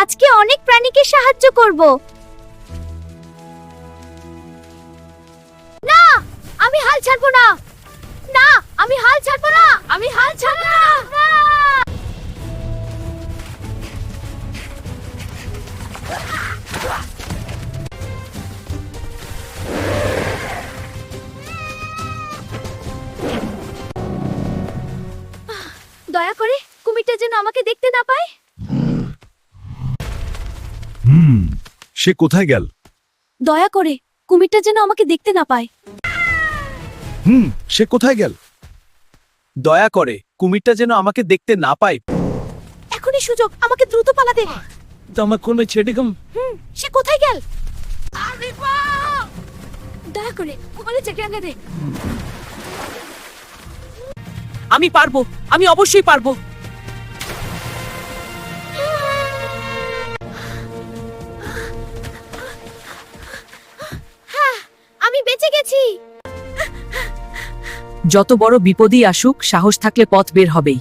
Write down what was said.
আজকে অনেক প্রাণীকে সাহায্য করব। না, আমি হাল ছাড়বো না। না, আমি হাল ছাড়বো না। আমি হাল ছাড়বো না। না! দয়া করে কুমিরটা যেন আমাকে দেখতে না পায়। সে কোথায় গেল? দয়া করে কুমিরটা যেন আমাকে দেখতে না পায়। সে কোথায় গেল? দয়া করে কুমিরটা যেন আমাকে দেখতে না পায়। এখনই সুযোগ, আমাকে দ্রুত পালাতে। তোমার কোনো ছেড়ে সে কোথায় গেল? দয়া করে ওখানে চেকে আগে দে। আমি পারবো, আমি অবশ্যই পারবো। আমি বেঁচে গেছি। যত বড় বিপদই আসুক, সাহস থাকলে পথ বের হবেই।